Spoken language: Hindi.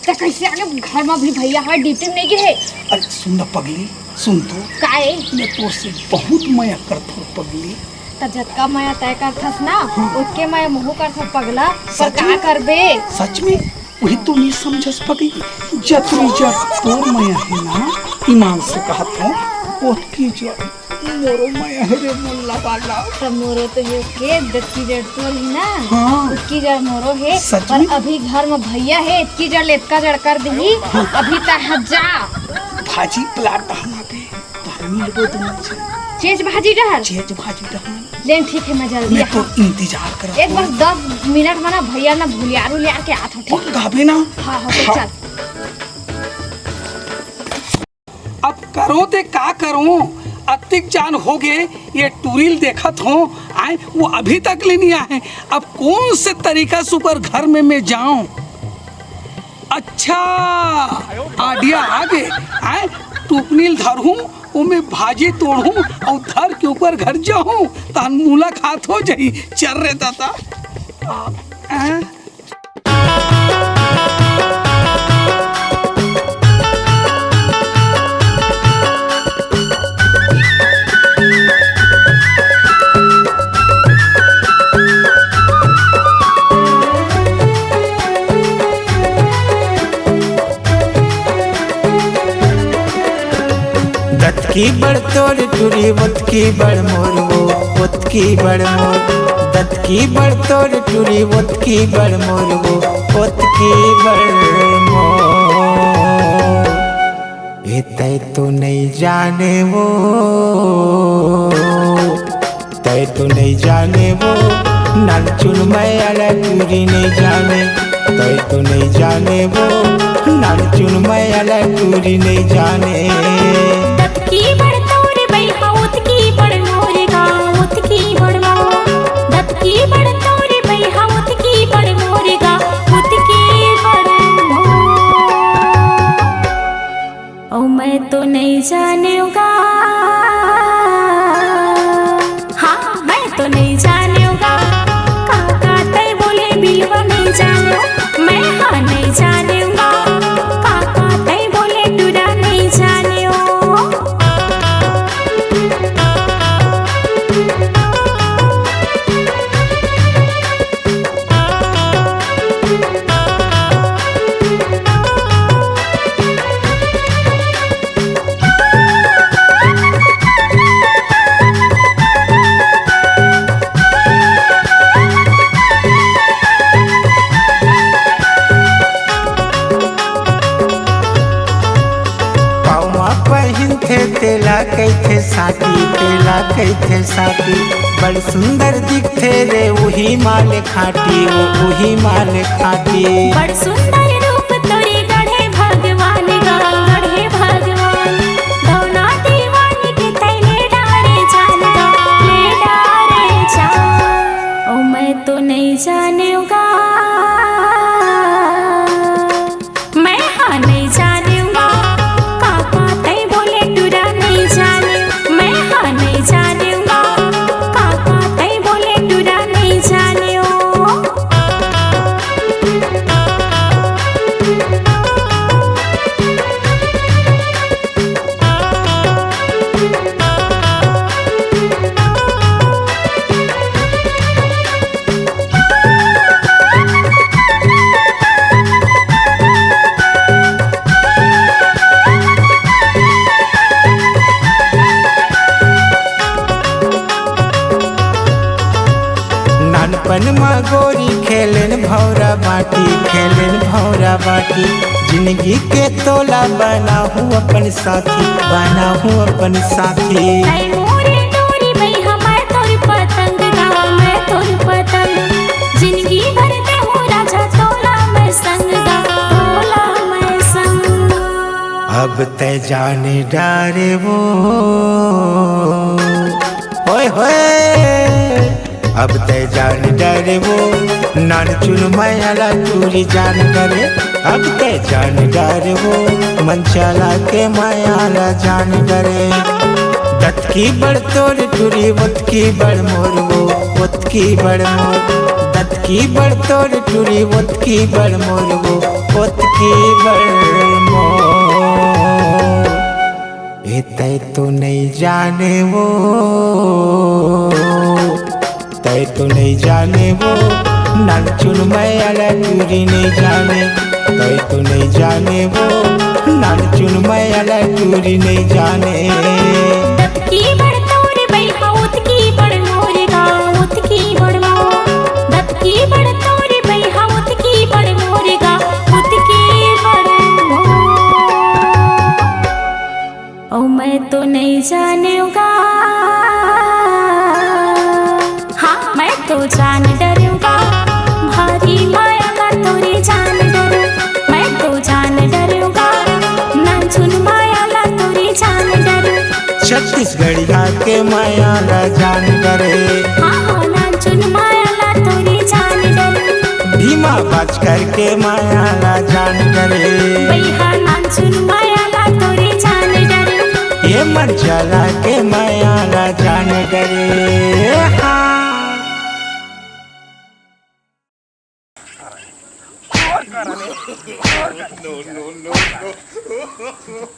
कैसे आगे घर में भी भैया है ड्यूटी नहीं गए। अरे सुन ना पगली, सुन तो काहे मैं तो से बहुत माया करत हूँ पगली। त जतका माया तय करथस ना उसके माया मोह करथ पगला। पर का करबे? सच में वही तो नहीं समझस पगली। जतनी जट तोर माया है ना, ईमान से कहत हूँ ओतकी जट मोरो माया है रे मुल्ला वाला। सब मोरो तो है के दत्ती जड़ तो ही ना। हाँ। उसकी जड़ मोरो है। सच पर में? अभी घर में भैया है इसकी जड़ लेटका जड़ कर दी। अभी तक जा भाजी प्लाट हमा पे तार मिलबो तो मुझे चेज भाजी डहर चेज भाजी डहन। लेन ठीक है मैं जल्दी मैं तो इंतजार कर एक बस 10 मिनट में ना भैया ना भुलियारू ले आके आत हो। ठीक पक्का भी ना। हाँ हाँ तो चल। अब करो ते का करूं, अतिक जान हो गए। ये टूरिल देखत हो आए वो अभी तक ले नहीं आए। अब कौन से तरीका से ऊपर घर में मैं जाऊं? अच्छा आइडिया आ गए। आए टुकनील धरूं वो मैं भाजी तोड़ूं और धर के ऊपर घर जाऊं तान मुलाकात हो जाई। चल रे दादा की बड़ तोर टूरी वत की बड़ मोर वो वत की बड़ मोर। दत की बड़ तोर टूरी वत की बड़ मोर वो वत की बड़ मोर। ये तय तो नहीं जाने वो, तय तो नहीं जाने वो। नाचुन मैं अला टूरी नहीं जाने, तय तो नहीं जाने वो। नाचुन मैं अला टूरी नहीं जाने। की बड़ तोर बैहा उत की बड़ मोर गाँव उत की बड़ मोर। दत की बड़ तोर बैहा उत की बड़ मोर गाँव उत की बड़ मोर। ओ मैं तो नहीं जानेगा, हाँ मैं तो नहीं जानेगा। काका तय बोले बिलवा नहीं जानो, मैं हाँ नहीं जानेगा। काका तय बोले डुरा नहीं जाने। तेला कैथे साथी, तेला कैथे साथी। बड़ सुंदर दिखते रे वही माल खाटी, वही माल खाटी। बड़ सुंदर रूप तोरी गढ़े भगवान गा, गढ़े भगवान। दौना दीवानी के तैले डारे जान गा, ले डारे जान। ओ मैं तो नहीं जानेगा, मैं हाँ नहीं जानेगा। काका तय बोले डुरा नहीं जाने, मैं हाँ नहीं जानेगा। काका तय बोले डुरा नहीं जाने। ओ नानपन में गोरी खेलन भौरा बाटी, खेलन भौरा बाटी। जिंदगी के तोला बना हूँ अपन साथी, बना हूँ अपन साथी। ऐ मोरे डोरी बैहा मैं तोर पतंग गा, मैं तोर पतंग। जिंदगी भर ते हो राजा तोला मैं संग गा, अब ते जाने डारे वो होए होए अब ते जान डरे वो नान चुन मायाला चूरी जान डरे अब ते जान डरे वो मनशाला के मायाला जान डरे दत की बड़ तोड़ टूरी वत की बड़ मोर वो वत की बड़ मोर दत की बड़ तोड़ टूरी वत की बड़ मोर वो वत की बड़ मोर ए तय तो नहीं जाने वो तय तो नहीं जाने वो नान चुन मायाला चूरी नहीं जाने तय तो नहीं जाने वो नान चुन मायाला चूरी नहीं जाने दत की बड़ तोर बैहा उत की बड़ मोर गा उत की बड़ मोर दत की बड़ तोर बैहा उत की बड़ मोर गा उत की बड़ मोर ओ मैं तो नहीं जानेगा हाँ मैं तो जान डरूंगा भारी माया का तोरी जान डरू मैं तो जान डरूंगा नान चुन माया ला तोरी जान डरू छत्तीसगढ़िया के मायाला जान डरे हाँ हाँ नान चुन माया ला तोरी जान डरू भीमा बाज करके मायाला जान डरे बैहा नान चुन माया ला तोरी जान डरू ये मनशाला के मायाला जान डरे हाँ No, no, no, no.